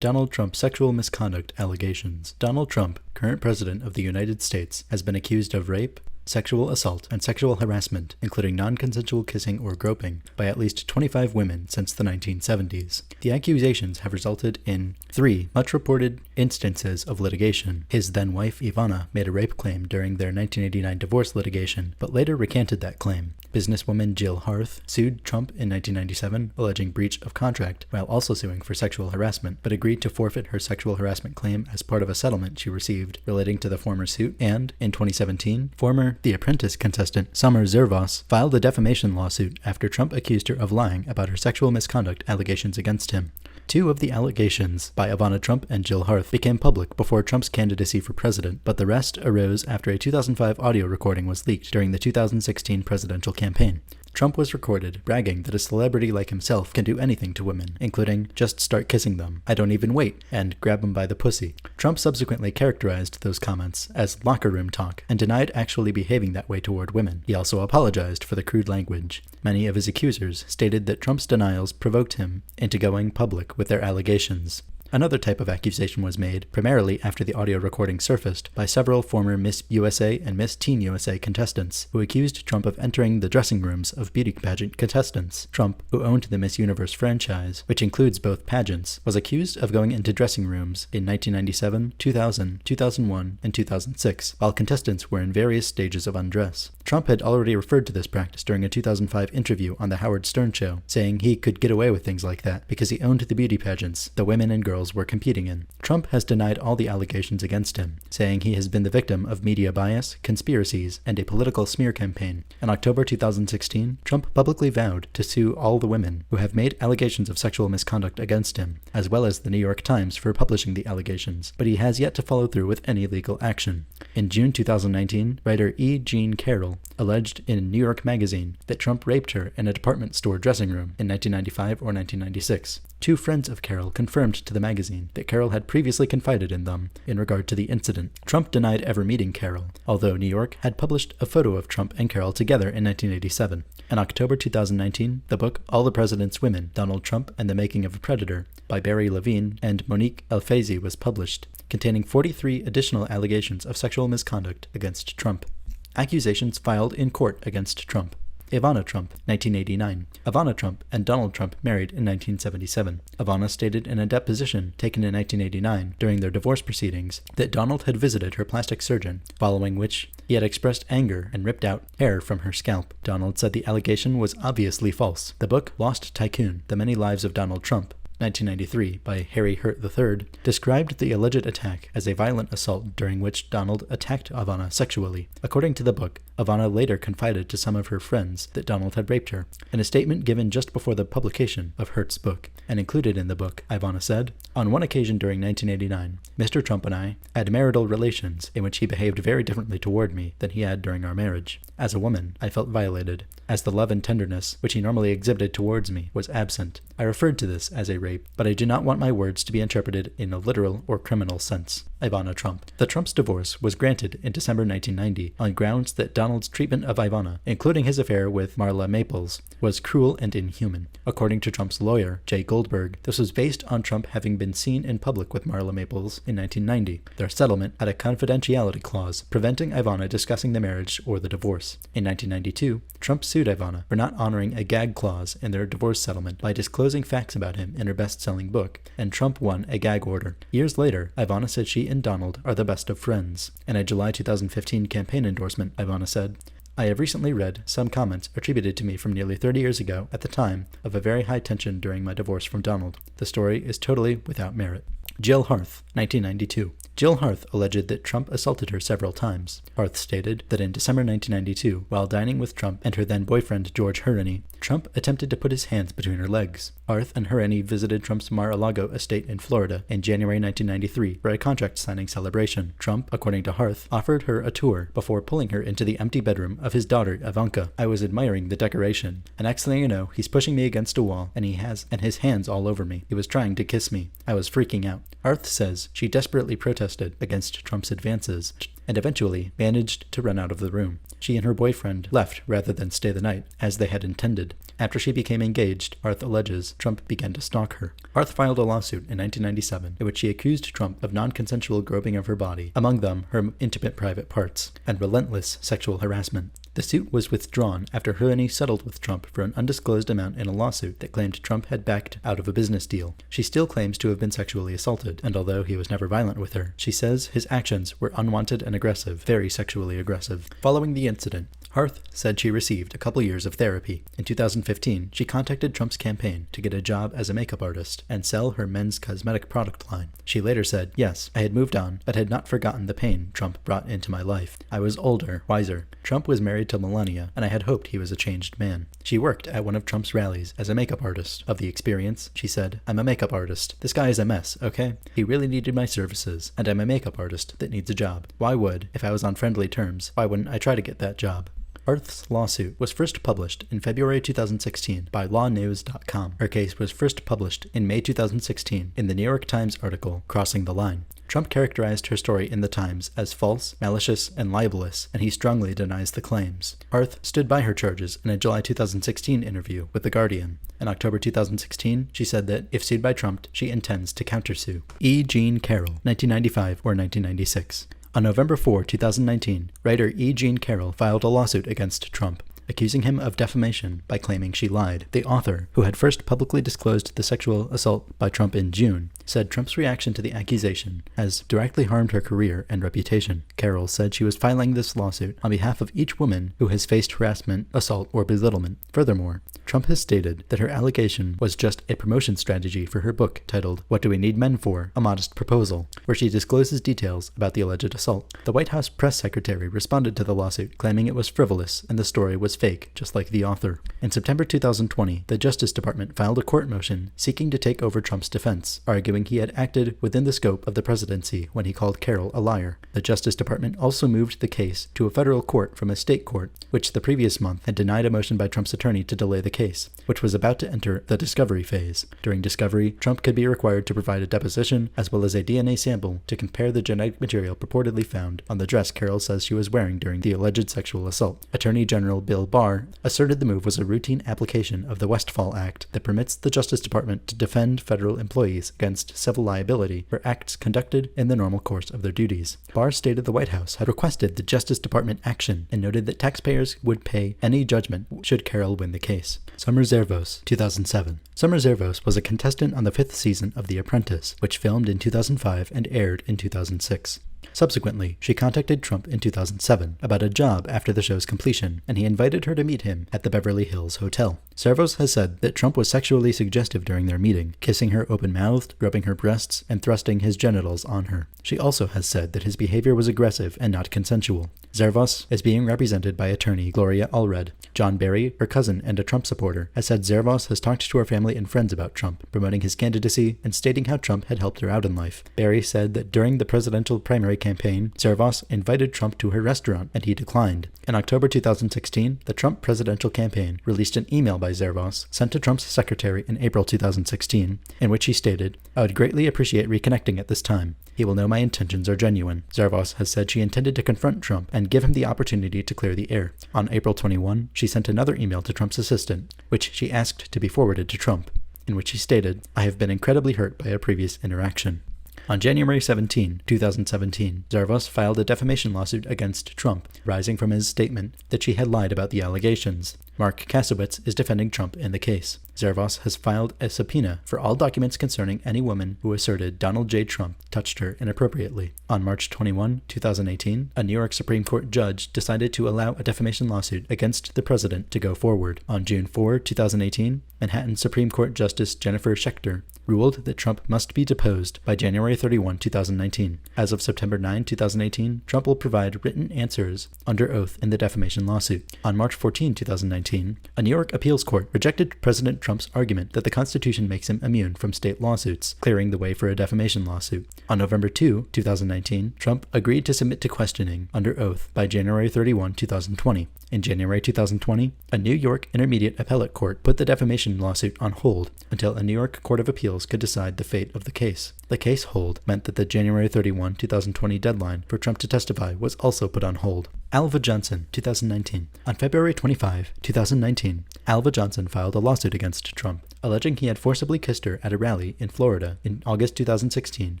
Donald Trump sexual misconduct allegations. Donald Trump, current president of the United States, has been accused of rape, sexual assault, and sexual harassment, including non-consensual kissing or groping, by at least 25 women since the 1970s. The accusations have resulted in 3 much-reported instances of litigation. His then-wife Ivana made a rape claim during their 1989 divorce litigation, but later recanted that claim. Businesswoman Jill Harth sued Trump in 1997, alleging breach of contract, while also suing for sexual harassment, but agreed to forfeit her sexual harassment claim as part of a settlement she received relating to the former suit, and, in 2017, former The Apprentice contestant Summer Zervos filed a defamation lawsuit after Trump accused her of lying about her sexual misconduct allegations against him. 2 of the allegations by Ivana Trump and Jill Harth became public before Trump's candidacy for president, but the rest arose after a 2005 audio recording was leaked during the 2016 presidential campaign. Trump was recorded bragging that a celebrity like himself can do anything to women, including just start kissing them, I don't even wait, and grab them by the pussy. Trump subsequently characterized those comments as locker room talk and denied actually behaving that way toward women. He also apologized for the crude language. Many of his accusers stated that Trump's denials provoked him into going public with their allegations. Another type of accusation was made, primarily after the audio recording surfaced, by several former Miss USA and Miss Teen USA contestants, who accused Trump of entering the dressing rooms of beauty pageant contestants. Trump, who owned the Miss Universe franchise, which includes both pageants, was accused of going into dressing rooms in 1997, 2000, 2001, and 2006, while contestants were in various stages of undress. Trump had already referred to this practice during a 2005 interview on The Howard Stern Show, saying he could get away with things like that because he owned the beauty pageants the women and girls were competing in. Trump has denied all the allegations against him, saying he has been the victim of media bias, conspiracies, and a political smear campaign. In October 2016, Trump publicly vowed to sue all the women who have made allegations of sexual misconduct against him, as well as the New York Times for publishing the allegations, but he has yet to follow through with any legal action. In June 2019, writer E. Jean Carroll alleged in New York Magazine that Trump raped her in a department store dressing room in 1995 or 1996. 2 friends of Carroll confirmed to the magazine that Carroll had previously confided in them in regard to the incident. Trump denied ever meeting Carroll, although New York had published a photo of Trump and Carroll together in 1987. In October 2019, the book All the President's Women, Donald Trump and the Making of a Predator by Barry Levine and Monique Elfazy was published, containing 43 additional allegations of sexual misconduct against Trump. Accusations filed in court against Trump. Ivana Trump, 1989. Ivana Trump and Donald Trump married in 1977. Ivana stated in a deposition taken in 1989 during their divorce proceedings that Donald had visited her plastic surgeon, following which he had expressed anger and ripped out hair from her scalp. Donald said the allegation was obviously false. The book Lost Tycoon, The Many Lives of Donald Trump, 1993, by Harry Hurt III, described the alleged attack as a violent assault during which Donald attacked Ivana sexually. According to the book, Ivana later confided to some of her friends that Donald had raped her. In a statement given just before the publication of Hurt's book, and included in the book, Ivana said, "On one occasion during 1989, Mr. Trump and I had marital relations in which he behaved very differently toward me than he had during our marriage. As a woman, I felt violated, as the love and tenderness which he normally exhibited towards me was absent. I referred to this as a rape, but I do not want my words to be interpreted in a literal or criminal sense." Ivana Trump. The Trump's divorce was granted in December 1990 on grounds that Donald's treatment of Ivana, including his affair with Marla Maples, was cruel and inhuman. According to Trump's lawyer, Jay Goldberg, this was based on Trump having been seen in public with Marla Maples in 1990. Their settlement had a confidentiality clause preventing Ivana discussing the marriage or the divorce. In 1992, Trump sued Ivana for not honoring a gag clause in their divorce settlement by disclosing facts about him in her best-selling book, and Trump won a gag order. Years later, Ivana said she and Donald are the best of friends. In a July 2015 campaign endorsement, Ivana said, "I have recently read some comments attributed to me from nearly 30 years ago at the time of a very high tension during my divorce from Donald. The story is totally without merit." Jill Harth, 1992. Jill Harth alleged that Trump assaulted her several times. Harth stated that in December 1992, while dining with Trump and her then-boyfriend George Herney, Trump attempted to put his hands between her legs. Harth and Herney visited Trump's Mar-a-Lago estate in Florida in January 1993 for a contract signing celebration. Trump, according to Harth, offered her a tour before pulling her into the empty bedroom of his daughter Ivanka. "I was admiring the decoration, and next thing you know, he's pushing me against a wall and his hands all over me. He was trying to kiss me. I was freaking out." Harth says she desperately protested against Trump's advances and eventually managed to run out of the room. She and her boyfriend left rather than stay the night, as they had intended. After she became engaged, Harth alleges Trump began to stalk her. Harth filed a lawsuit in 1997 in which she accused Trump of non-consensual groping of her body, among them her intimate private parts, and relentless sexual harassment. The suit was withdrawn after her and he settled with Trump for an undisclosed amount in a lawsuit that claimed Trump had backed out of a business deal. She still claims to have been sexually assaulted, and although he was never violent with her, she says his actions were unwanted and aggressive, very sexually aggressive. Following the incident, Harth said she received a couple years of therapy. In 2015, she contacted Trump's campaign to get a job as a makeup artist and sell her men's cosmetic product line. She later said, "Yes, I had moved on, but had not forgotten the pain Trump brought into my life. I was older, wiser. Trump was married to Melania, and I had hoped he was a changed man." She worked at one of Trump's rallies as a makeup artist. Of the experience, she said, "I'm a makeup artist. This guy is a mess, okay? He really needed my services, and I'm a makeup artist that needs a job. Why would, if I was on friendly terms, why wouldn't I try to get that job?" Harth's lawsuit was first published in February 2016 by lawnews.com. Her case was first published in May 2016 in the New York Times article, Crossing the Line. Trump characterized her story in the Times as false, malicious, and libelous, and he strongly denies the claims. Harth stood by her charges in a July 2016 interview with The Guardian. In October 2016, she said that, if sued by Trump, she intends to countersue. E. Jean Carroll, 1995 or 1996. On November 4, 2019, writer E. Jean Carroll filed a lawsuit against Trump, accusing him of defamation by claiming she lied. The author, who had first publicly disclosed the sexual assault by Trump in June, said Trump's reaction to the accusation has directly harmed her career and reputation. Carroll said she was filing this lawsuit on behalf of each woman who has faced harassment, assault, or belittlement. Furthermore, Trump has stated that her allegation was just a promotion strategy for her book titled What Do We Need Men For? A Modest Proposal, where she discloses details about the alleged assault. The White House press secretary responded to the lawsuit, claiming it was frivolous and the story was fake, just like the author. In September 2020, the Justice Department filed a court motion seeking to take over Trump's defense, arguing he had acted within the scope of the presidency when he called Carroll a liar. The Justice Department also moved the case to a federal court from a state court, which the previous month had denied a motion by Trump's attorney to delay the case, which was about to enter the discovery phase. During discovery, Trump could be required to provide a deposition as well as a DNA sample to compare the genetic material purportedly found on the dress Carroll says she was wearing during the alleged sexual assault. Attorney General Bill Barr asserted the move was a routine application of the Westfall Act that permits the Justice Department to defend federal employees against civil liability for acts conducted in the normal course of their duties. Barr stated the White House had requested the Justice Department action and noted that taxpayers would pay any judgment should Carroll win the case. Summer Zervos, 2007. Summer Zervos was a contestant on the 5th season of The Apprentice, which filmed in 2005 and aired in 2006. Subsequently, she contacted Trump in 2007 about a job after the show's completion, and he invited her to meet him at the Beverly Hills Hotel. Zervos has said that Trump was sexually suggestive during their meeting, kissing her open-mouthed, rubbing her breasts, and thrusting his genitals on her. She also has said that his behavior was aggressive and not consensual. Zervos is being represented by attorney Gloria Allred. John Barry, her cousin and a Trump supporter, has said Zervos has talked to her family and friends about Trump, promoting his candidacy and stating how Trump had helped her out in life. Barry said that during the presidential primary campaign, Zervos invited Trump to her restaurant and he declined. In October 2016, the Trump presidential campaign released an email by Zervos sent to Trump's secretary in April 2016, in which he stated, "I would greatly appreciate reconnecting at this time. He will know my intentions are genuine." Zervos has said she intended to confront Trump and give him the opportunity to clear the air. On April 21, she sent another email to Trump's assistant, which she asked to be forwarded to Trump, in which he stated, "I have been incredibly hurt by a previous interaction." On January 17, 2017, Zervos filed a defamation lawsuit against Trump, rising from his statement that she had lied about the allegations. Mark Kasowitz is defending Trump in the case. Zervos has filed a subpoena for all documents concerning any woman who asserted Donald J. Trump touched her inappropriately. On March 21, 2018, a New York Supreme Court judge decided to allow a defamation lawsuit against the president to go forward. On June 4, 2018, Manhattan Supreme Court Justice Jennifer Schechter ruled that Trump must be deposed by January 31, 2019. As of September 9, 2018, Trump will provide written answers under oath in the defamation lawsuit. On March 14, 2019, a New York appeals court rejected President Trump's argument that the Constitution makes him immune from state lawsuits, clearing the way for a defamation lawsuit. On November 2, 2019, Trump agreed to submit to questioning under oath by January 31, 2020. In January 2020, a New York Intermediate Appellate Court put the defamation lawsuit on hold until a New York Court of Appeals appeals could decide the fate of the case. The case hold meant that the January 31, 2020 deadline for Trump to testify was also put on hold. Alva Johnson, 2019. On February 25, 2019, Alva Johnson filed a lawsuit against Trump, alleging he had forcibly kissed her at a rally in Florida in August 2016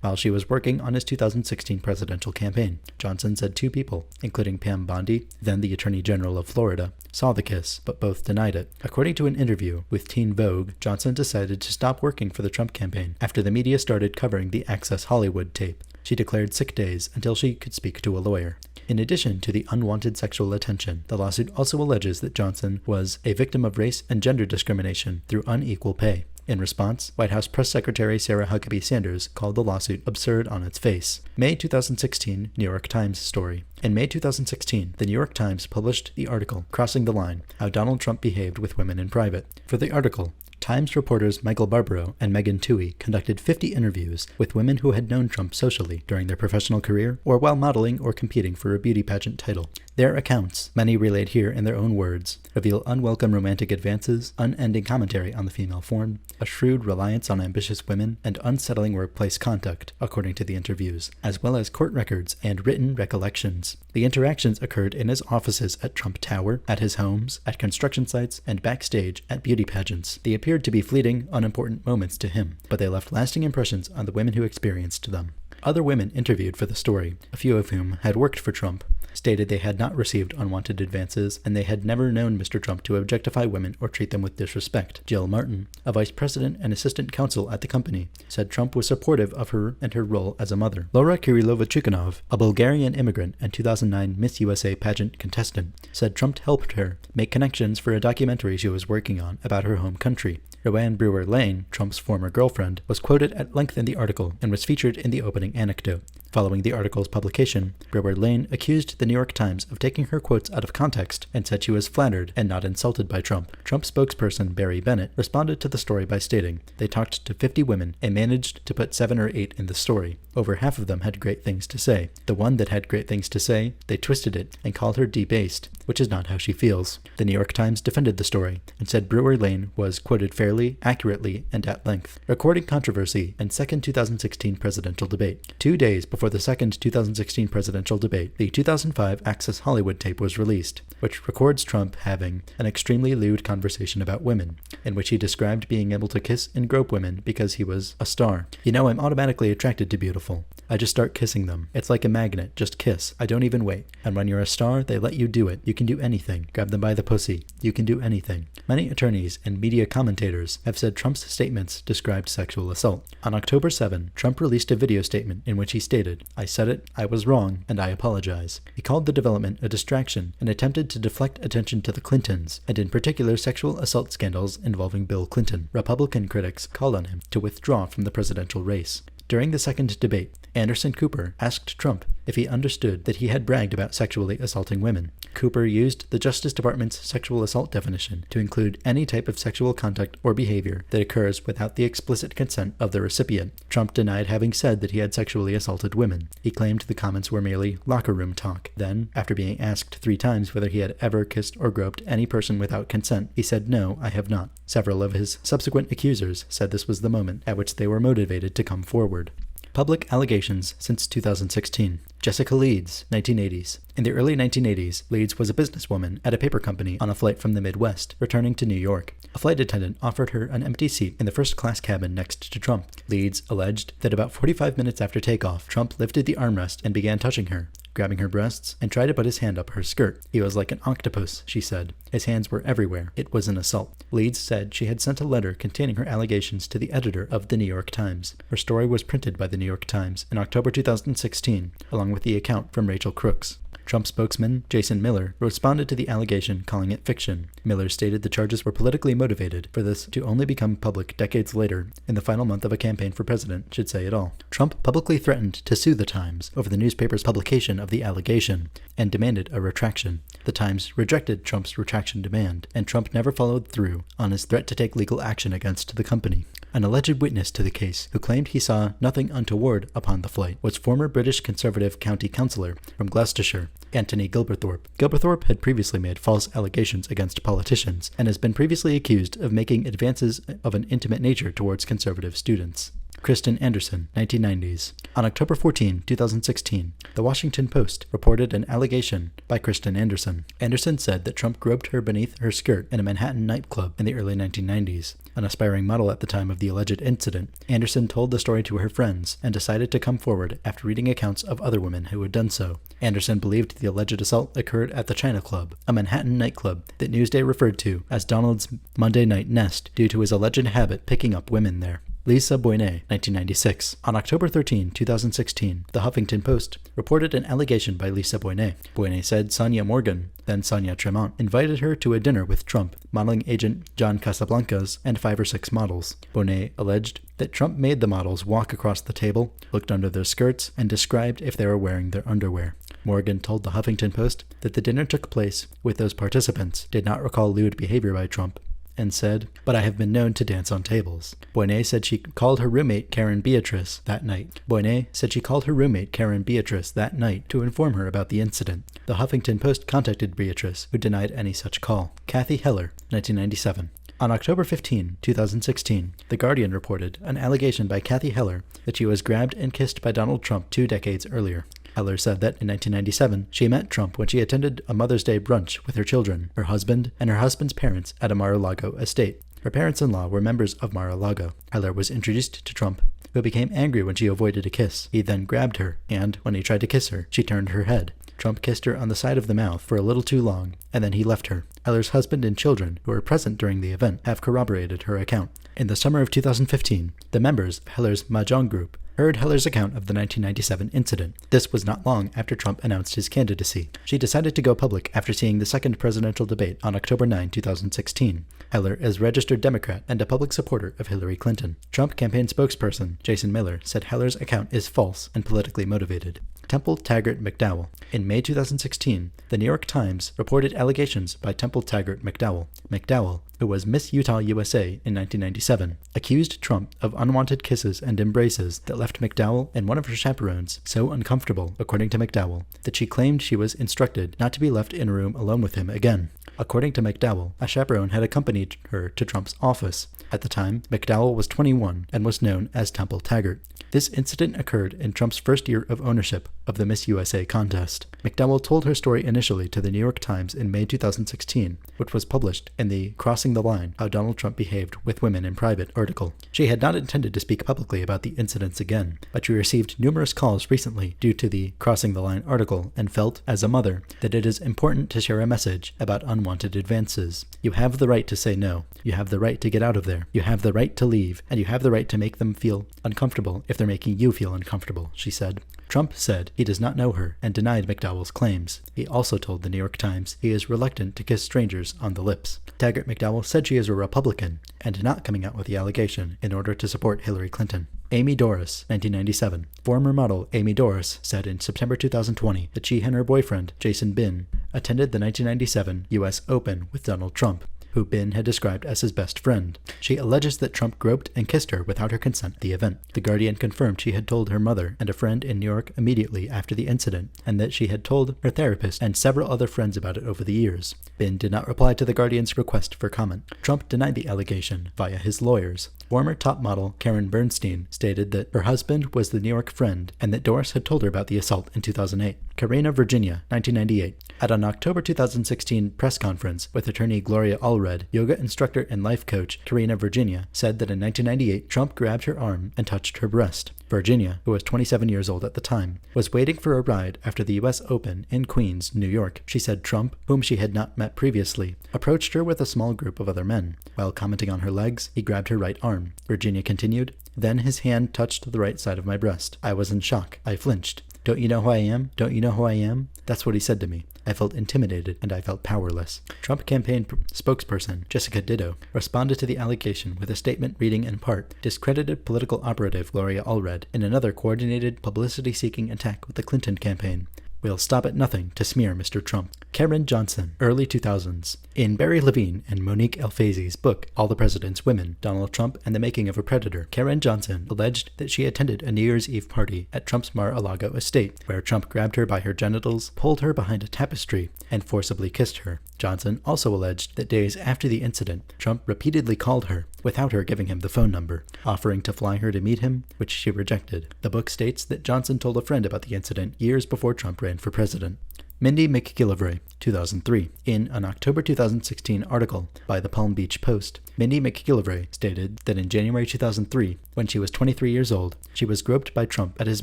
while she was working on his 2016 presidential campaign. Johnson said 2 people, including Pam Bondi, then the Attorney General of Florida, saw the kiss, but both denied it. According to an interview with Teen Vogue, Johnson decided to stop working for the Trump campaign after the media started covering the Access Hollywood tape. She declared sick days until she could speak to a lawyer. In addition to the unwanted sexual attention, the lawsuit also alleges that Johnson was a victim of race and gender discrimination through unequal pay. In response, White House Press Secretary Sarah Huckabee Sanders called the lawsuit absurd on its face. May 2016 New York Times story. In May 2016, the New York Times published the article, Crossing the Line, How Donald Trump Behaved with Women in Private. For the article, Times reporters Michael Barbaro and Megan Twohey conducted 50 interviews with women who had known Trump socially during their professional career or while modeling or competing for a beauty pageant title. Their accounts, many relayed here in their own words, reveal unwelcome romantic advances, unending commentary on the female form, a shrewd reliance on ambitious women, and unsettling workplace conduct, according to the interviews, as well as court records and written recollections. The interactions occurred in his offices at Trump Tower, at his homes, at construction sites, and backstage at beauty pageants. They appeared to be fleeting, unimportant moments to him, but they left lasting impressions on the women who experienced them. Other women interviewed for the story, a few of whom had worked for Trump, stated they had not received unwanted advances and they had never known Mr. Trump to objectify women or treat them with disrespect. Jill Martin, a vice president and assistant counsel at the company, said Trump was supportive of her and her role as a mother. Laura Kirilova-Chukhanov, a Bulgarian immigrant and 2009 Miss USA pageant contestant, said Trump helped her make connections for a documentary she was working on about her home country. Roanne Brewer-Lane, Trump's former girlfriend, was quoted at length in the article and was featured in the opening anecdote. Following the article's publication, Brewer-Lane accused the New York Times of taking her quotes out of context and said she was flattered and not insulted by Trump. Trump spokesperson Barry Bennett responded to the story by stating, "They talked to 50 women and managed to put 7 or 8 in the story. Over half of them had great things to say. The one that had great things to say, they twisted it and called her debased, which is not how she feels." The New York Times defended the story and said Brewer-Lane was quoted fairly, accurately, and at length. Recording controversy and second 2016 presidential debate. 2 days before the second 2016 presidential debate, the 2005 Access Hollywood tape was released, which records Trump having an extremely lewd conversation about women, in which he described being able to kiss and grope women because he was a star. "You know, I'm automatically attracted to beautiful. I just start kissing them. It's like a magnet, just kiss. I don't even wait. And when you're a star, they let you do it. You can do anything. Grab them by the pussy. You can do anything." Many attorneys and media commentators have said Trump's statements described sexual assault. On October 7, Trump released a video statement in which he stated, "I said it, I was wrong, and I apologize." He called the development a distraction and attempted to deflect attention to the Clintons, and in particular sexual assault scandals involving Bill Clinton. Republican critics called on him to withdraw from the presidential race. During the second debate, Anderson Cooper asked Trump if he understood that he had bragged about sexually assaulting women. Cooper used the Justice Department's sexual assault definition to include any type of sexual conduct or behavior that occurs without the explicit consent of the recipient. Trump denied having said that he had sexually assaulted women. He claimed the comments were merely locker room talk. Then, after being asked 3 times whether he had ever kissed or groped any person without consent, he said, "No, I have not." Several of his subsequent accusers said this was the moment at which they were motivated to come forward. Public allegations since 2016. Jessica Leeds, 1980s. In the early 1980s, Leeds was a businesswoman at a paper company on a flight from the Midwest, returning to New York. A flight attendant offered her an empty seat in the first-class cabin next to Trump. Leeds alleged that about 45 minutes after takeoff, Trump lifted the armrest and began touching her, grabbing her breasts, and tried to put his hand up her skirt. "He was like an octopus," she said. "His hands were everywhere. It was an assault." Leeds said she had sent a letter containing her allegations to the editor of the New York Times. Her story was printed by the New York Times in October 2016, along with the account from Rachel Crooks. Trump spokesman Jason Miller responded to the allegation, calling it fiction. Miller stated the charges were politically motivated. For this to only become public decades later, in the final month of a campaign for president, should say it all. Trump publicly threatened to sue the Times over the newspaper's publication of the allegation and demanded a retraction. The Times rejected Trump's retraction demand, and Trump never followed through on his threat to take legal action against the company. An alleged witness to the case, who claimed he saw nothing untoward upon the flight, was former British Conservative county councillor from Gloucestershire, Anthony Gilberthorpe. Gilberthorpe had previously made false allegations against politicians, and has been previously accused of making advances of an intimate nature towards Conservative students. Kristen Anderson, 1990s. On October 14, 2016, The Washington Post reported an allegation by Kristen Anderson. Anderson said that Trump groped her beneath her skirt in a Manhattan nightclub in the early 1990s. An aspiring model at the time of the alleged incident, Anderson told the story to her friends and decided to come forward after reading accounts of other women who had done so. Anderson believed the alleged assault occurred at the China Club, a Manhattan nightclub that Newsday referred to as Donald's Monday Night Nest due to his alleged habit picking up women there. Lisa Boyne, 1996. On October 13, 2016, The Huffington Post reported an allegation by Lisa Boyne. Boyne said Sonia Morgan, then Sonia Tremont, invited her to a dinner with Trump, modeling agent John Casablancas, and 5 or 6 models. Boyne alleged that Trump made the models walk across the table, looked under their skirts, and described if they were wearing their underwear. Morgan told The Huffington Post that the dinner took place with those participants, did not recall lewd behavior by Trump, and said, "But I have been known to dance on tables." Boyne said she called her roommate Karen Beatrice that night. Boyne said she called her roommate Karen Beatrice that night to inform her about the incident. The Huffington Post contacted Beatrice, who denied any such call. Kathy Heller, 1997. On October 15, 2016, The Guardian reported an allegation by Kathy Heller that she was grabbed and kissed by Donald Trump 2 decades earlier. Heller said that in 1997, she met Trump when she attended a Mother's Day brunch with her children, her husband, and her husband's parents at a Mar-a-Lago estate. Her parents-in-law were members of Mar-a-Lago. Heller was introduced to Trump, who became angry when she avoided a kiss. He then grabbed her, and, when he tried to kiss her, she turned her head. Trump kissed her on the side of the mouth for a little too long, and then he left her. Heller's husband and children, who were present during the event, have corroborated her account. In the summer of 2015, the members of Heller's Mahjong group heard Heller's account of the 1997 incident. This was not long after Trump announced his candidacy. She decided to go public after seeing the second presidential debate on October 9, 2016. Heller is a registered Democrat and a public supporter of Hillary Clinton. Trump campaign spokesperson Jason Miller said Heller's account is false and politically motivated. Temple Taggart McDowell. In May 2016, the New York Times reported allegations by Temple Taggart McDowell. McDowell, who was Miss Utah USA in 1997, accused Trump of unwanted kisses and embraces that left McDowell and one of her chaperones so uncomfortable, according to McDowell, that she claimed she was instructed not to be left in a room alone with him again. According to McDowell, a chaperone had accompanied her to Trump's office. At the time, McDowell was 21 and was known as Temple Taggart. This incident occurred in Trump's first year of ownership of the Miss USA contest. McDowell told her story initially to the New York Times in May 2016, which was published in the Crossing the Line, How Donald Trump Behaved with Women in Private article. She had not intended to speak publicly about the incidents again, but she received numerous calls recently due to the Crossing the Line article and felt, as a mother, that it is important to share a message about unwanted advances. You have the right to say no. You have the right to get out of there. You have the right to leave, and you have the right to make them feel uncomfortable if they're making you feel uncomfortable, she said. Trump said he does not know her and denied McDowell's claims. He also told the New York Times he is reluctant to kiss strangers on the lips. Taggart McDowell said she is a Republican and not coming out with the allegation in order to support Hillary Clinton. Amy Doris, 1997. Former model Amy Doris said in September 2020 that she and her boyfriend, Jason Bin, attended the 1997 U.S. Open with Donald Trump, who Bin had described as his best friend. She alleges that Trump groped and kissed her without her consent at the event. The Guardian confirmed she had told her mother and a friend in New York immediately after the incident, and that she had told her therapist and several other friends about it over the years. Bin did not reply to the Guardian's request for comment. Trump denied the allegation via his lawyers. Former top model Karen Bernstein stated that her husband was the New York friend and that Doris had told her about the assault in 2008. Carina, Virginia, 1998. At an October 2016 press conference with attorney Gloria Allred, yoga instructor and life coach Carina, Virginia, said that in 1998 Trump grabbed her arm and touched her breast. Virginia, who was 27 years old at the time, was waiting for a ride after the U.S. Open in Queens, New York. She said Trump, whom she had not met previously, approached her with a small group of other men. While commenting on her legs, he grabbed her right arm. Virginia continued, "Then his hand touched the right side of my breast. I was in shock. I flinched. 'Don't you know who I am? Don't you know who I am?' That's what he said to me. I felt intimidated and I felt powerless." Trump campaign spokesperson Jessica Ditto responded to the allegation with a statement reading in part, "Discredited political operative Gloria Allred in another coordinated publicity-seeking attack with the Clinton campaign, We'll stop at nothing to smear Mr. Trump. Karen Johnson, early 2000s. In Barry Levine and Monique Elfazy's book, All the President's Women, Donald Trump and the Making of a Predator, Karen Johnson alleged that she attended a New Year's Eve party at Trump's Mar-a-Lago estate, where Trump grabbed her by her genitals, pulled her behind a tapestry, and forcibly kissed her. Johnson also alleged that days after the incident, Trump repeatedly called her, without her giving him the phone number, offering to fly her to meet him, which she rejected. The book states that Johnson told a friend about the incident years before Trump ran for president. Mindy McGillivray, 2003. In an October 2016 article by the Palm Beach Post, Mindy McGillivray stated that in January 2003, when she was 23 years old, she was groped by Trump at his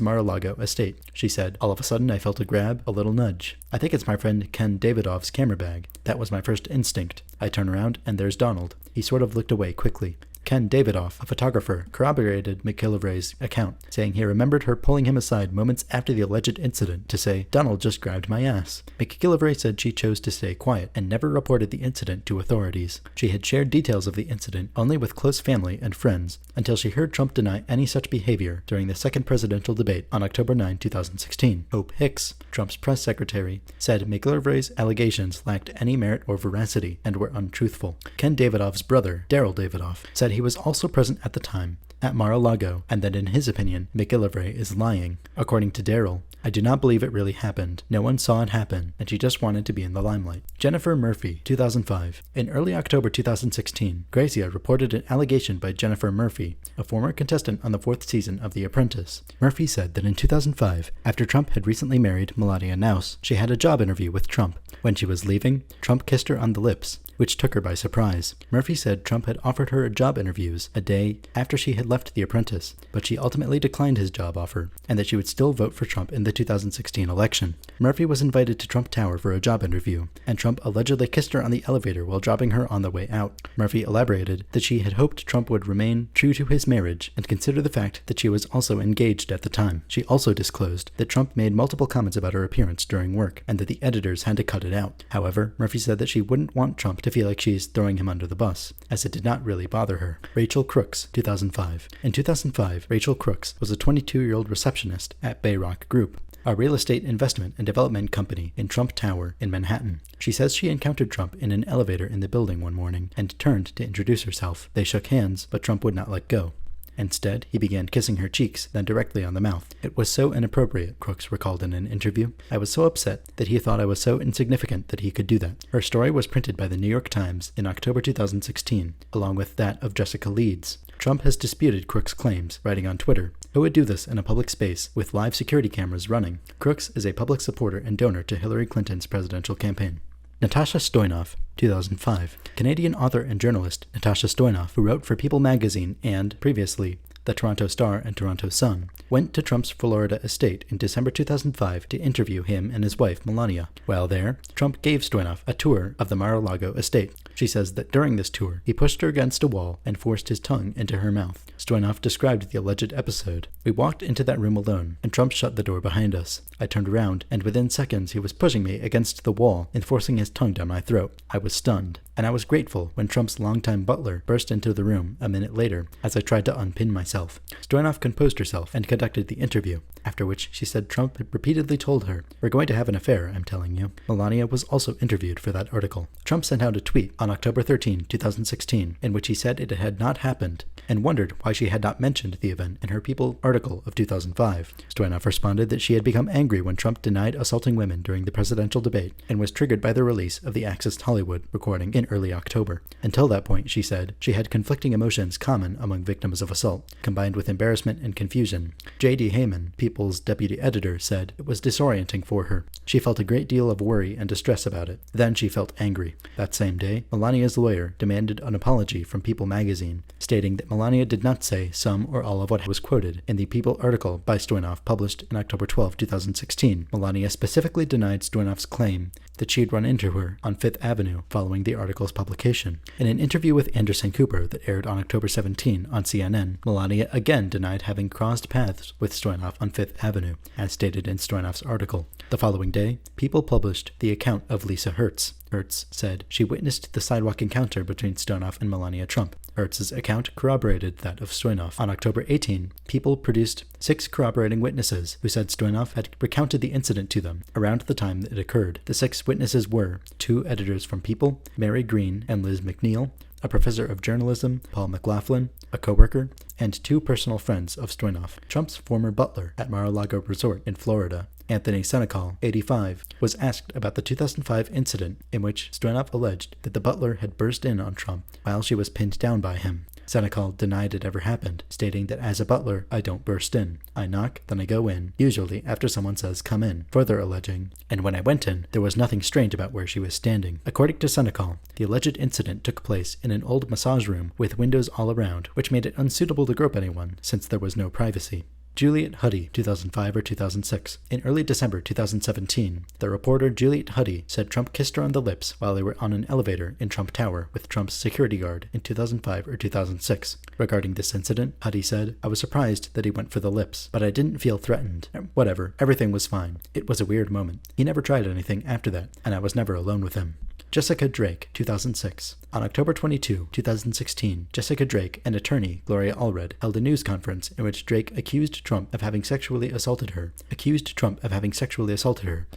Mar-a-Lago estate. She said, "All of a sudden I felt a grab, a little nudge. I think it's my friend Ken Davidoff's camera bag. That was my first instinct. I turn around and there's Donald. He sort of looked away quickly." Ken Davidoff, a photographer, corroborated McGillivray's account, saying he remembered her pulling him aside moments after the alleged incident to say, "Donald just grabbed my ass." McGillivray said she chose to stay quiet and never reported the incident to authorities. She had shared details of the incident only with close family and friends until she heard Trump deny any such behavior during the second presidential debate on October 9, 2016. Hope Hicks, Trump's press secretary, said McGillivray's allegations lacked any merit or veracity and were untruthful. Ken Davidoff's brother, Daryl Davidoff, said he was also present at the time, at Mar-a-Lago, and that in his opinion, McGillivray is lying. According to Daryl, "I do not believe it really happened. No one saw it happen, and she just wanted to be in the limelight." Jennifer Murphy, 2005. In early October 2016, Grazia reported an allegation by Jennifer Murphy, a former contestant on the 4th season of The Apprentice. Murphy said that in 2005, after Trump had recently married Melania Knauss, she had a job interview with Trump. When she was leaving, Trump kissed her on the lips, which took her by surprise. Murphy said Trump had offered her job interviews a day after she had left The Apprentice, but she ultimately declined his job offer, and that she would still vote for Trump in the 2016 election. Murphy was invited to Trump Tower for a job interview, and Trump allegedly kissed her on the elevator while dropping her on the way out. Murphy elaborated that she had hoped Trump would remain true to his marriage and consider the fact that she was also engaged at the time. She also disclosed that Trump made multiple comments about her appearance during work, and that the editors had to cut it out. However, Murphy said that she wouldn't want Trump to feel like she's throwing him under the bus, as it did not really bother her. Rachel Crooks, 2005. In 2005, Rachel Crooks was a 22-year-old receptionist at Bayrock Group, a real estate investment and development company in Trump Tower in Manhattan. She says she encountered Trump in an elevator in the building one morning and turned to introduce herself. They shook hands, but Trump would not let go. Instead, he began kissing her cheeks, then directly on the mouth. "It was so inappropriate," Crooks recalled in an interview. "I was so upset that he thought I was so insignificant that he could do that." Her story was printed by the New York Times in October 2016, along with that of Jessica Leeds. Trump has disputed Crooks' claims, writing on Twitter, "Who would do this in a public space with live security cameras running?" Crooks is a public supporter and donor to Hillary Clinton's presidential campaign. Natasha Stoynoff, 2005. Canadian author and journalist Natasha Stoynoff, who wrote for People magazine and, previously, the Toronto Star and Toronto Sun, went to Trump's Florida estate in December 2005 to interview him and his wife, Melania. While there, Trump gave Stoynoff a tour of the Mar-a-Lago estate. She says that during this tour, he pushed her against a wall and forced his tongue into her mouth. Stoynoff described the alleged episode. "We walked into that room alone, and Trump shut the door behind us. I turned around, and within seconds he was pushing me against the wall and forcing his tongue down my throat. I was stunned, and I was grateful when Trump's longtime butler burst into the room a minute later as I tried to unpin myself." Stoynoff composed herself and conducted the interview, after which she said Trump had repeatedly told her, "We're going to have an affair, I'm telling you." Melania was also interviewed for that article. Trump sent out a tweet on October 13, 2016, in which he said it had not happened, and wondered why she had not mentioned the event in her People article of 2005. Stoynoff responded that she had become angry when Trump denied assaulting women during the presidential debate, and was triggered by the release of the Access Hollywood recording in early October. Until that point, she said, she had conflicting emotions common among victims of assault, combined with embarrassment and confusion. J.D. Heyman, People's deputy editor, said it was disorienting for her. She felt a great deal of worry and distress about it. Then she felt angry. That same day, Melania's lawyer demanded an apology from People magazine, stating that Melania did not say some or all of what was quoted in the People article by Stoynoff published in October 12, 2016. Melania specifically denied Stoynoff's claim that she had run into her on Fifth Avenue following the article's publication. In an interview with Anderson Cooper that aired on October 17 on CNN, Melania again denied having crossed paths with Stoynoff on Fifth Avenue, as stated in Stoynoff's article. The following day, People published the account of Lisa Hertz, Hertz said she witnessed the sidewalk encounter between Stoynoff and Melania Trump. Hertz's account corroborated that of Stoynoff. On October 18, People produced 6 corroborating witnesses who said Stoynoff had recounted the incident to them around the time that it occurred. The 6 witnesses were 2 editors from People, Mary Green and Liz McNeil, a professor of journalism, Paul McLaughlin, a co-worker, and 2 personal friends of Stoynoff. Trump's former butler at Mar-a-Lago Resort in Florida, Anthony Senecal, 85, was asked about the 2005 incident in which Stoynoff alleged that the butler had burst in on Trump while she was pinned down by him. Senecal denied it ever happened, stating that as a butler, I don't burst in. I knock, then I go in, usually after someone says come in, further alleging, and when I went in, there was nothing strange about where she was standing. According to Senecal, the alleged incident took place in an old massage room with windows all around, which made it unsuitable to grope anyone since there was no privacy. Juliet Huddy, 2005 or 2006. In early December 2017, the reporter Juliet Huddy said Trump kissed her on the lips while they were on an elevator in Trump Tower with Trump's security guard in 2005 or 2006. Regarding this incident, Huddy said, I was surprised that he went for the lips, but I didn't feel threatened. Whatever, everything was fine. It was a weird moment. He never tried anything after that, and I was never alone with him. Jessica Drake, 2006. On October 22, 2016, Jessica Drake and attorney Gloria Allred held a news conference in which Drake accused Trump of having sexually assaulted her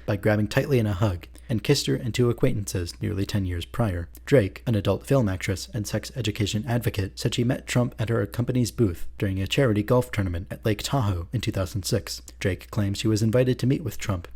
by grabbing tightly in a hug, and kissed her and 2 acquaintances nearly 10 years prior. Drake, an adult film actress and sex education advocate, said she met Trump at her company's booth during a charity golf tournament at Lake Tahoe in 2006. Drake claims she was invited to meet with Trump,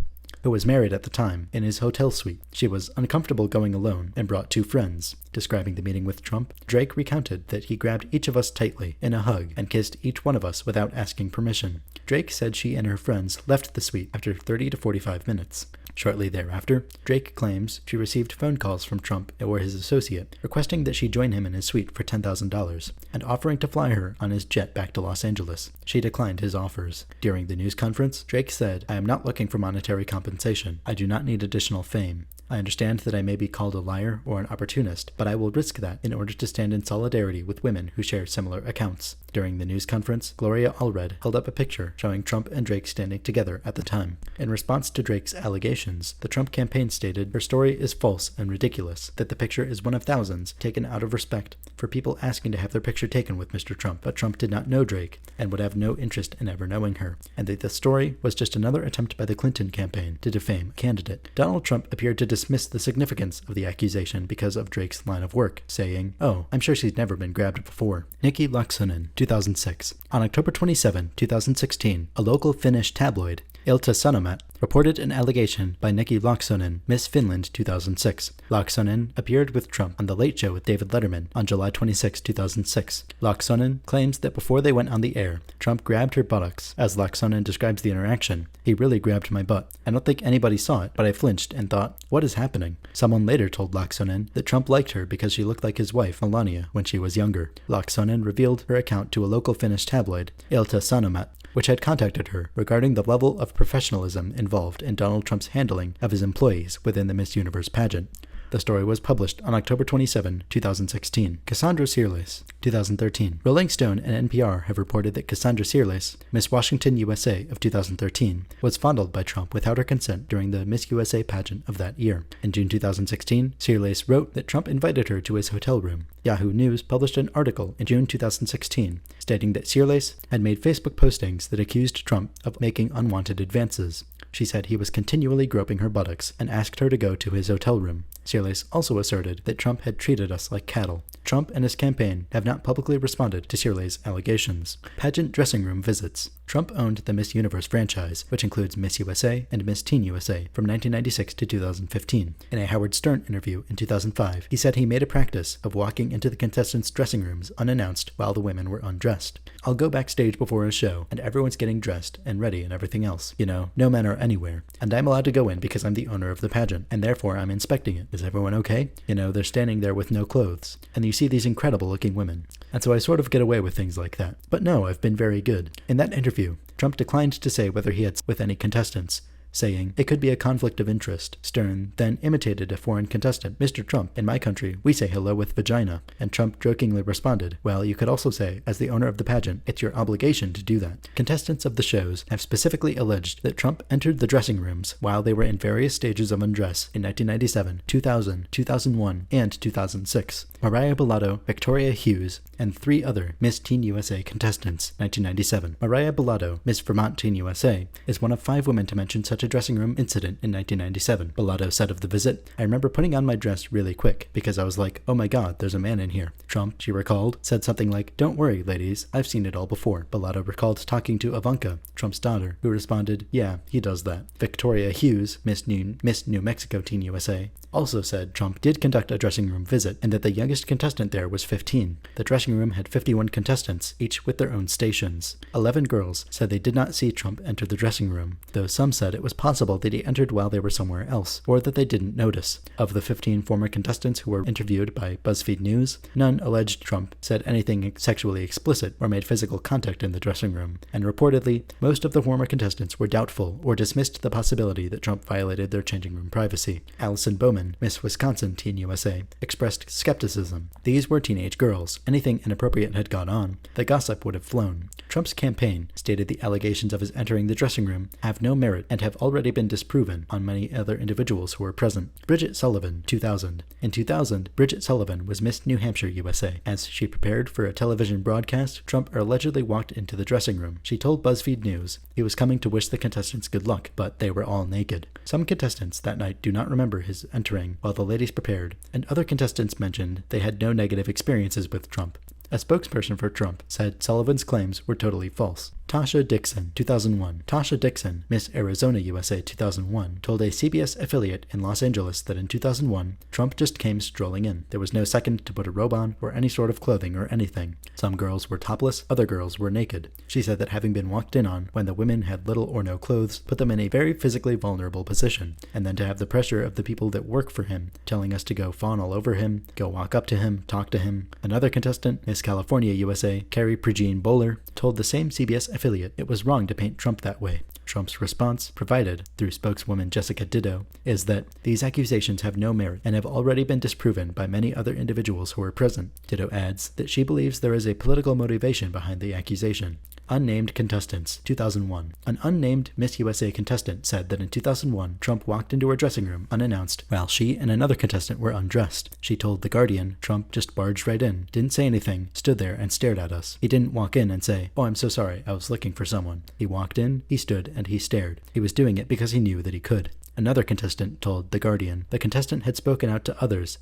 who was married at the time, in his hotel suite. She was uncomfortable going alone and brought 2 friends. Describing the meeting with Trump, Drake recounted that he grabbed each of us tightly in a hug and kissed each one of us without asking permission. Drake said she and her friends left the suite after 30 to 45 minutes. Shortly thereafter, Drake claims she received phone calls from Trump or his associate requesting that she join him in his suite for $10,000 and offering to fly her on his jet back to Los Angeles. She declined his offers. During the news conference, Drake said, I am not looking for monetary compensation. I do not need additional fame. I understand that I may be called a liar or an opportunist, but I will risk that in order to stand in solidarity with women who share similar accounts. During the news conference, Gloria Allred held up a picture showing Trump and Drake standing together at the time. In response to Drake's allegations, the Trump campaign stated her story is false and ridiculous, that the picture is one of thousands taken out of respect for people asking to have their picture taken with Mr. Trump, but Trump did not know Drake and would have no interest in ever knowing her, and that the story was just another attempt by the Clinton campaign to defame a candidate. Donald Trump appeared to dismiss the significance of the accusation because of Drake's line of work, saying, oh, I'm sure she's never been grabbed before. Nikki Laaksonen, 2006. On October 27, 2016, a local Finnish tabloid, Ilta Sanomat, reported an allegation by Nikki Laaksonen, Miss Finland 2006. Laaksonen appeared with Trump on The Late Show with David Letterman on July 26, 2006. Laaksonen claims that before they went on the air, Trump grabbed her buttocks. As Laaksonen describes the interaction, he really grabbed my butt. I don't think anybody saw it, but I flinched and thought, what is happening? Someone later told Laaksonen that Trump liked her because she looked like his wife, Melania, when she was younger. Laaksonen revealed her account to a local Finnish tabloid, Ilta Sanomat, which had contacted her regarding the level of professionalism involved in Donald Trump's handling of his employees within the Miss Universe pageant. The story was published on October 27, 2016. Cassandra Searles, 2013. Rolling Stone and NPR have reported that Cassandra Searles, Miss Washington USA of 2013, was fondled by Trump without her consent during the Miss USA pageant of that year. In June 2016, Searles wrote that Trump invited her to his hotel room. Yahoo News published an article in June 2016 stating that Searles had made Facebook postings that accused Trump of making unwanted advances. She said he was continually groping her buttocks and asked her to go to his hotel room. Searles also asserted that Trump had treated us like cattle. Trump and his campaign have not publicly responded to Searles' allegations. Pageant dressing room visits. Trump owned the Miss Universe franchise, which includes Miss USA and Miss Teen USA, from 1996 to 2015. In a Howard Stern interview in 2005, he said he made a practice of walking into the contestants' dressing rooms unannounced while the women were undressed. I'll go backstage before a show, and everyone's getting dressed and ready and everything else. You know, no men are anywhere. And I'm allowed to go in because I'm the owner of the pageant, and therefore I'm inspecting it. Is everyone okay? You know, they're standing there with no clothes, and you see these incredible-looking women. And so I sort of get away with things like that. But no, I've been very good. In that interview, Trump declined to say whether he had with any contestants, saying, "It could be a conflict of interest." Stern then imitated a foreign contestant, "Mr. Trump, in my country, we say hello with vagina." And Trump jokingly responded, "Well, you could also say, as the owner of the pageant, it's your obligation to do that." Contestants of the shows have specifically alleged that Trump entered the dressing rooms while they were in various stages of undress in 1997, 2000, 2001, and 2006. Mariah Bellato, Victoria Hughes, and 3 other Miss Teen USA contestants, 1997. Mariah Bellato, Miss Vermont Teen USA, is one of 5 women to mention such a dressing room incident in 1997. Bellato said of the visit, "I remember putting on my dress really quick because I was like, oh my god, there's a man in here." Trump, she recalled, said something like, "Don't worry, ladies, I've seen it all before." Bellato recalled talking to Ivanka, Trump's daughter, who responded, "Yeah, he does that." Victoria Hughes, Miss New Mexico Teen USA, also said Trump did conduct a dressing room visit and that the youngest contestant there was 15. The dressing room had 51 contestants, each with their own stations. 11 girls said they did not see Trump enter the dressing room, though some said it was possible that he entered while they were somewhere else, or that they didn't notice. Of the 15 former contestants who were interviewed by BuzzFeed News, none alleged Trump said anything sexually explicit or made physical contact in the dressing room, and reportedly, most of the former contestants were doubtful or dismissed the possibility that Trump violated their changing room privacy. Allison Bowman, Miss Wisconsin Teen USA, expressed skepticism. These were teenage girls. Anything inappropriate had gone on. The gossip would have flown. Trump's campaign stated the allegations of his entering the dressing room have no merit and have already been disproven on many other individuals who were present. Bridget Sullivan, 2000. In 2000, Bridget Sullivan was Miss New Hampshire USA. As she prepared for a television broadcast, Trump allegedly walked into the dressing room. She told BuzzFeed News he was coming to wish the contestants good luck, but they were all naked. Some contestants that night do not remember his entering while the ladies prepared, and other contestants mentioned they had no negative experiences with Trump. A spokesperson for Trump said Sullivan's claims were totally false. Tasha Dixon, 2001. Tasha Dixon, Miss Arizona USA 2001, told a CBS affiliate in Los Angeles that in 2001, Trump just came strolling in. There was no second to put a robe on or any sort of clothing or anything. Some girls were topless, other girls were naked. She said that having been walked in on when the women had little or no clothes put them in a very physically vulnerable position, and then to have the pressure of the people that work for him telling us to go fawn all over him, go walk up to him, talk to him. Another contestant, Miss California USA, Carrie Pregine Bowler, told the same CBS affiliate it was wrong to paint Trump that way. Trump's response, provided through spokeswoman Jessica Ditto, is that these accusations have no merit and have already been disproven by many other individuals who were present. Ditto adds that she believes there is a political motivation behind the accusation. Unnamed contestants, 2001. An unnamed Miss USA contestant said that in 2001, Trump walked into her dressing room unannounced while she and another contestant were undressed. She told The Guardian, Trump just barged right in, didn't say anything, stood there and stared at us. He didn't walk in and say, "Oh, I'm so sorry, I was looking for someone." He walked in, he stood, and he stared. He was doing it because he knew that he could. Another contestant told The Guardian the contestant had spoken to others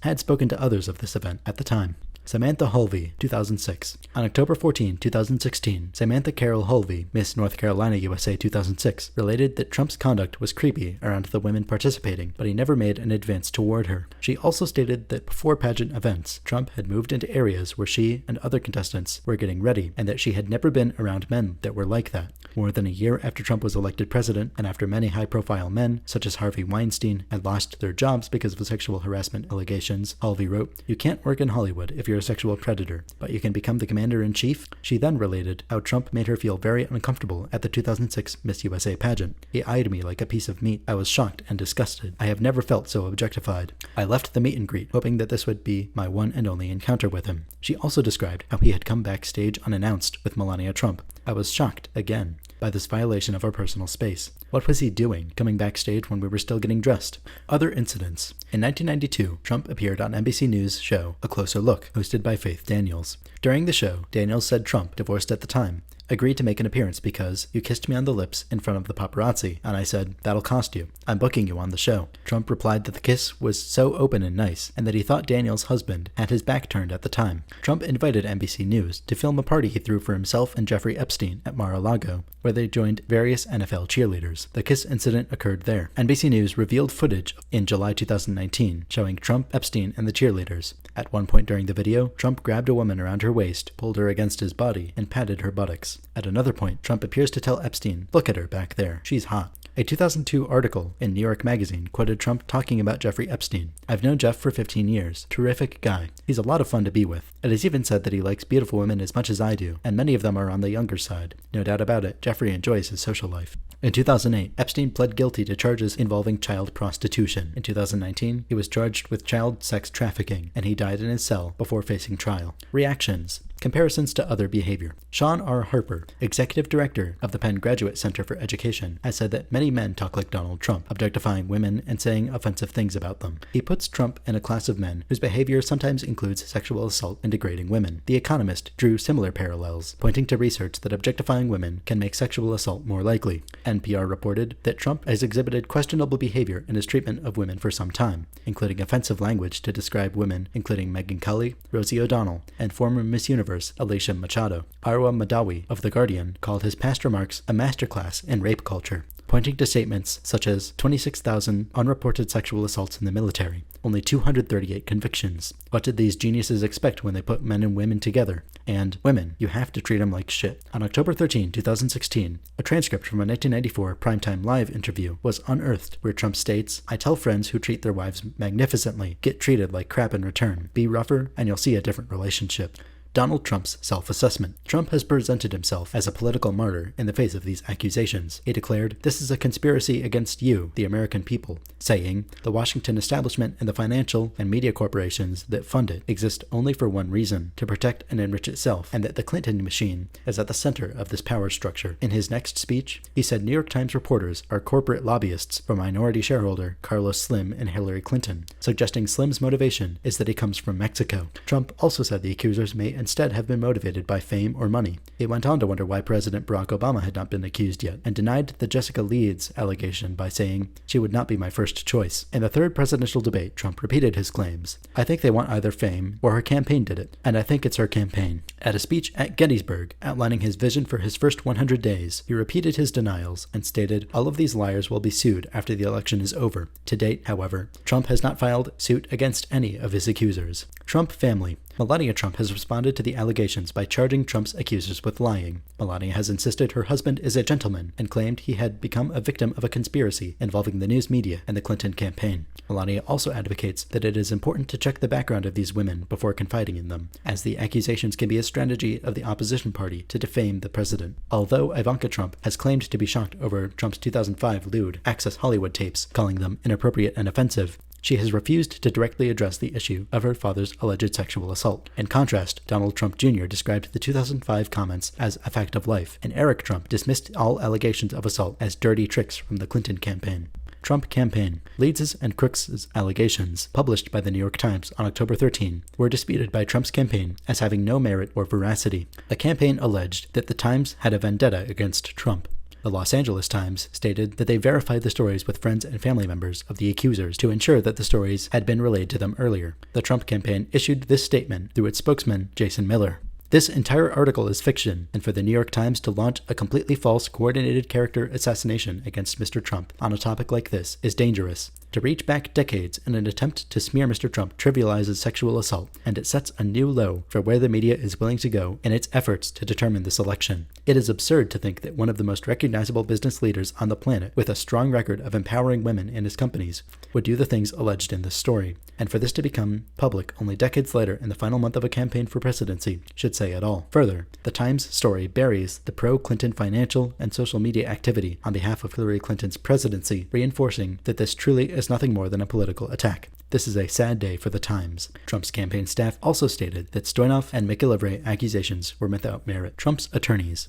of this event at the time. Samantha Hulvey, 2006. On October 14, 2016, Samantha Carol Hulvey, Miss North Carolina USA 2006, related that Trump's conduct was creepy around the women participating, but he never made an advance toward her. She also stated that before pageant events, Trump had moved into areas where she and other contestants were getting ready, and that she had never been around men that were like that. More than a year after Trump was elected president, and after many high-profile men, such as Harvey Weinstein, had lost their jobs because of sexual harassment allegations, Hulvey wrote, "You can't work in Hollywood if you're a sexual predator, but you can become the commander-in-chief." She then related how Trump made her feel very uncomfortable at the 2006 Miss USA pageant. "He eyed me like a piece of meat. I was shocked and disgusted. I have never felt so objectified. I left the meet and greet, hoping that this would be my one and only encounter with him." She also described how he had come backstage unannounced with Melania Trump. "I was shocked, again, by this violation of our personal space. What was he doing, coming backstage when we were still getting dressed?" Other incidents. In 1992, Trump appeared on NBC News' show A Closer Look, hosted by Faith Daniels. During the show, Daniels said Trump, divorced at the time, agreed to make an appearance because "you kissed me on the lips in front of the paparazzi, and I said, that'll cost you. I'm booking you on the show." Trump replied that the kiss was so open and nice, and that he thought Daniels' husband had his back turned at the time. Trump invited NBC News to film a party he threw for himself and Jeffrey Epstein at Mar-a-Lago, where they joined various NFL cheerleaders. The kiss incident occurred there. NBC News revealed footage in July 2019 showing Trump, Epstein, and the cheerleaders. At one point during the video, Trump grabbed a woman around her waist, pulled her against his body, and patted her buttocks. At another point, Trump appears to tell Epstein, "Look at her back there. She's hot." A 2002 article in New York Magazine quoted Trump talking about Jeffrey Epstein. "I've known Jeff for 15 years. Terrific guy. He's a lot of fun to be with. It has even said that he likes beautiful women as much as I do, and many of them are on the younger side. No doubt about it, Jeffrey enjoys his social life." In 2008, Epstein pled guilty to charges involving child prostitution. In 2019, he was charged with child sex trafficking, and he died in his cell before facing trial. Reactions. Comparisons to other behavior. Sean R. Harper, executive director of the Penn Graduate Center for Education, has said that many men talk like Donald Trump, objectifying women and saying offensive things about them. He puts Trump in a class of men whose behavior sometimes includes sexual assault and degrading women. The Economist drew similar parallels, pointing to research that objectifying women can make sexual assault more likely. NPR reported that Trump has exhibited questionable behavior in his treatment of women for some time, including offensive language to describe women including Megyn Kelly, Rosie O'Donnell, and former Miss Universe Alicia Machado. Arwa Madawi of The Guardian called his past remarks a masterclass in rape culture, pointing to statements such as 26,000 unreported sexual assaults in the military, only 238 convictions. What did these geniuses expect when they put men and women together? And women, you have to treat them like shit. On October 13, 2016, a transcript from a 1994 Primetime Live interview was unearthed where Trump states, "I tell friends who treat their wives magnificently, get treated like crap in return. Be rougher and you'll see a different relationship." Donald Trump's self-assessment. Trump has presented himself as a political martyr in the face of these accusations. He declared, "This is a conspiracy against you, the American people," saying, "The Washington establishment and the financial and media corporations that fund it exist only for one reason, to protect and enrich itself, and that the Clinton machine is at the center of this power structure." In his next speech, he said New York Times reporters are corporate lobbyists for minority shareholder Carlos Slim and Hillary Clinton, suggesting Slim's motivation is that he comes from Mexico. Trump also said the accusers may instead have been motivated by fame or money. He went on to wonder why President Barack Obama had not been accused yet, and denied the Jessica Leeds allegation by saying, "She would not be my first choice." In the third presidential debate, Trump repeated his claims. "I think they want either fame or her campaign did it, and I think it's her campaign." At a speech at Gettysburg, outlining his vision for his first 100 days, he repeated his denials and stated, "All of these liars will be sued after the election is over." To date, however, Trump has not filed suit against any of his accusers. Trump family. Melania Trump has responded to the allegations by charging Trump's accusers with lying. Melania has insisted her husband is a gentleman and claimed he had become a victim of a conspiracy involving the news media and the Clinton campaign. Melania also advocates that it is important to check the background of these women before confiding in them, as the accusations can be a strategy of the opposition party to defame the president. Although Ivanka Trump has claimed to be shocked over Trump's 2005 lewd Access Hollywood tapes, calling them inappropriate and offensive, she has refused to directly address the issue of her father's alleged sexual assault. In contrast, Donald Trump Jr. described the 2005 comments as a fact of life, and Eric Trump dismissed all allegations of assault as dirty tricks from the Clinton campaign. Trump campaign. Leeds' and Crooks' allegations, published by the New York Times on October 13, were disputed by Trump's campaign as having no merit or veracity. The campaign alleged that the Times had a vendetta against Trump. The Los Angeles Times stated that they verified the stories with friends and family members of the accusers to ensure that the stories had been relayed to them earlier. The Trump campaign issued this statement through its spokesman, Jason Miller. "This entire article is fiction, and for the New York Times to launch a completely false coordinated character assassination against Mr. Trump on a topic like this is dangerous. To reach back decades in an attempt to smear Mr. Trump trivializes sexual assault, and it sets a new low for where the media is willing to go in its efforts to determine this election. It is absurd to think that one of the most recognizable business leaders on the planet, with a strong record of empowering women in his companies, would do the things alleged in this story. And for this to become public only decades later in the final month of a campaign for presidency should say it all. Further, the Times story buries the pro-Clinton financial and social media activity on behalf of Hillary Clinton's presidency, reinforcing that this truly is nothing more than a political attack. This is a sad day for the Times." Trump's campaign staff also stated that Stoyanov and McIlvray accusations were without merit. Trump's attorneys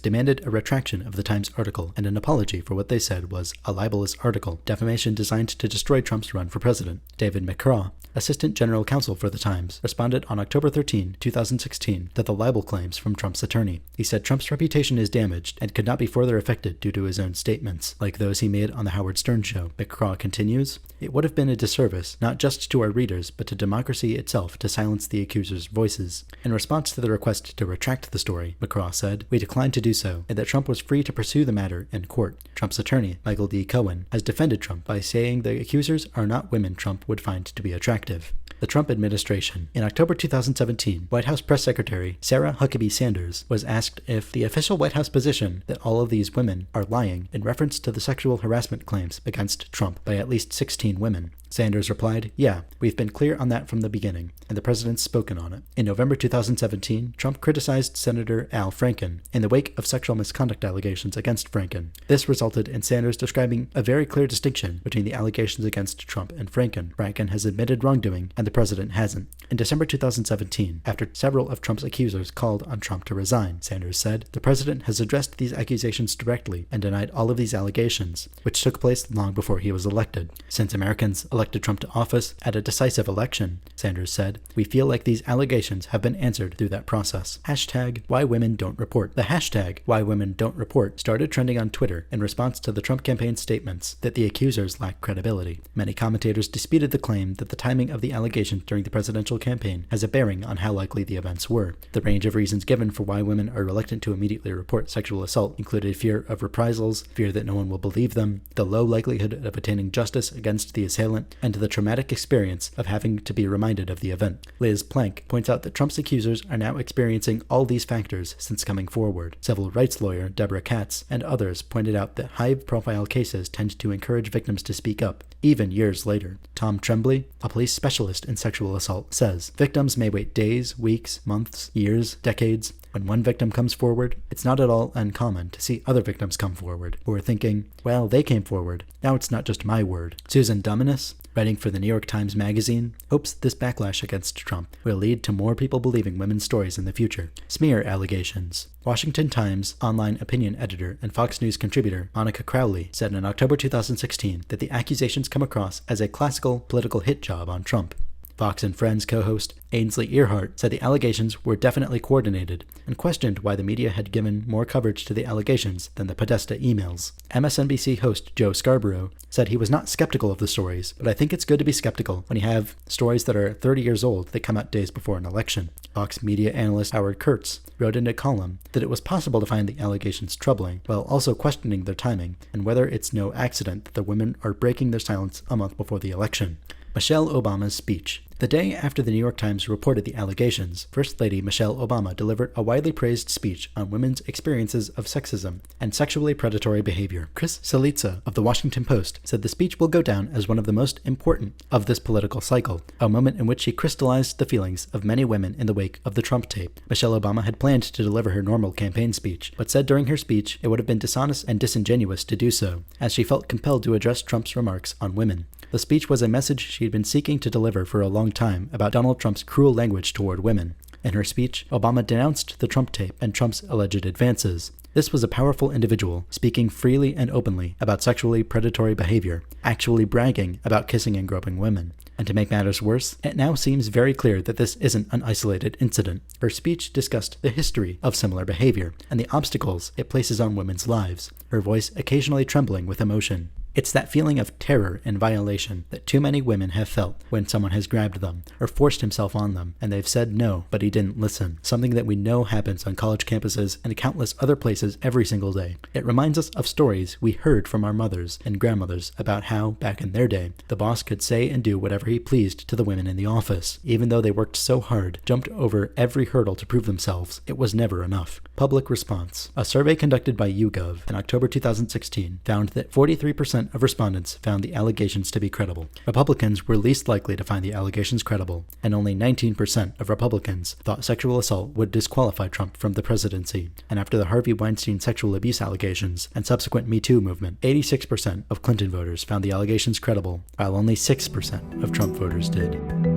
demanded a retraction of the Times article and an apology for what they said was a libelous article, defamation designed to destroy Trump's run for president. David McCraw, Assistant General Counsel for the Times, responded on October 13, 2016, to the libel claims from Trump's attorney. He said Trump's reputation is damaged and could not be further affected due to his own statements, like those he made on the Howard Stern show. McCraw continues, "It would have been a disservice, not just to our readers, but to democracy itself to silence the accusers' voices." In response to the request to retract the story, McCraw said, "We declined to do so, and that Trump was free to pursue the matter in court." Trump's attorney, Michael D. Cohen, has defended Trump by saying the accusers are not women Trump would find to be attractive. The Trump administration. In October 2017, White House Press Secretary Sarah Huckabee Sanders was asked if the official White House position that all of these women are lying in reference to the sexual harassment claims against Trump by at least 16 women. Sanders replied, "Yeah, we've been clear on that from the beginning, and the president's spoken on it." In November 2017, Trump criticized Senator Al Franken in the wake of sexual misconduct allegations against Franken. This resulted in Sanders describing a very clear distinction between the allegations against Trump and Franken. Franken has admitted wrongdoing, and the president hasn't. In December 2017, after several of Trump's accusers called on Trump to resign, Sanders said, "The president has addressed these accusations directly and denied all of these allegations, which took place long before he was elected. Since Americans elected Trump to office at a decisive election," Sanders said, "we feel like these allegations have been answered through that process." Hashtag Why Women Don't Report. The hashtag Why Women Don't Report started trending on Twitter in response to the Trump campaign's statements that the accusers lack credibility. Many commentators disputed the claim that the timing of the allegations during the presidential campaign has a bearing on how likely the events were. The range of reasons given for why women are reluctant to immediately report sexual assault included fear of reprisals, fear that no one will believe them, the low likelihood of attaining justice against the assailant, and the traumatic experience of having to be reminded of the event. Liz Plank points out that Trump's accusers are now experiencing all these factors since coming forward. Civil rights lawyer Deborah Katz and others pointed out that high-profile cases tend to encourage victims to speak up, even years later. Tom Tremblay, a police specialist in sexual assault, says, "Victims may wait days, weeks, months, years, decades. When one victim comes forward, it's not at all uncommon to see other victims come forward, who are thinking, well, they came forward. Now it's not just my word." Susan Dominus, writing for the New York Times Magazine, hopes this backlash against Trump will lead to more people believing women's stories in the future. Smear allegations. Washington Times online opinion editor and Fox News contributor Monica Crowley said in October 2016 that the accusations come across as a classical political hit job on Trump. Fox and Friends co-host Ainsley Earhart said the allegations were definitely coordinated and questioned why the media had given more coverage to the allegations than the Podesta emails. MSNBC host Joe Scarborough said he was not skeptical of the stories, but I think it's good to be skeptical when you have stories that are 30 years old that come out days before an election. Fox media analyst Howard Kurtz wrote in a column that it was possible to find the allegations troubling, while also questioning their timing and whether it's no accident that the women are breaking their silence a month before the election. Michelle Obama's speech. The day after the New York Times reported the allegations, First Lady Michelle Obama delivered a widely praised speech on women's experiences of sexism and sexually predatory behavior. Chris Celica of The Washington Post said the speech will go down as one of the most important of this political cycle, a moment in which she crystallized the feelings of many women in the wake of the Trump tape. Michelle Obama had planned to deliver her normal campaign speech, but said during her speech it would have been dishonest and disingenuous to do so, as she felt compelled to address Trump's remarks on women. The speech was a message she had been seeking to deliver for a long time about Donald Trump's cruel language toward women. In her speech, Obama denounced the Trump tape and Trump's alleged advances. This was a powerful individual, speaking freely and openly about sexually predatory behavior, actually bragging about kissing and groping women. And to make matters worse, it now seems very clear that this isn't an isolated incident. Her speech discussed the history of similar behavior and the obstacles it places on women's lives, her voice occasionally trembling with emotion. It's that feeling of terror and violation that too many women have felt when someone has grabbed them or forced himself on them and they've said no, but he didn't listen. Something that we know happens on college campuses and countless other places every single day. It reminds us of stories we heard from our mothers and grandmothers about how, back in their day, the boss could say and do whatever he pleased to the women in the office. Even though they worked so hard, jumped over every hurdle to prove themselves, it was never enough. Public response. A survey conducted by YouGov in October 2016 found that 43% of respondents found the allegations to be credible. Republicans were least likely to find the allegations credible, and only 19% of Republicans thought sexual assault would disqualify Trump from the presidency. And after the Harvey Weinstein sexual abuse allegations and subsequent Me Too movement, 86% of Clinton voters found the allegations credible, while only 6% of Trump voters did.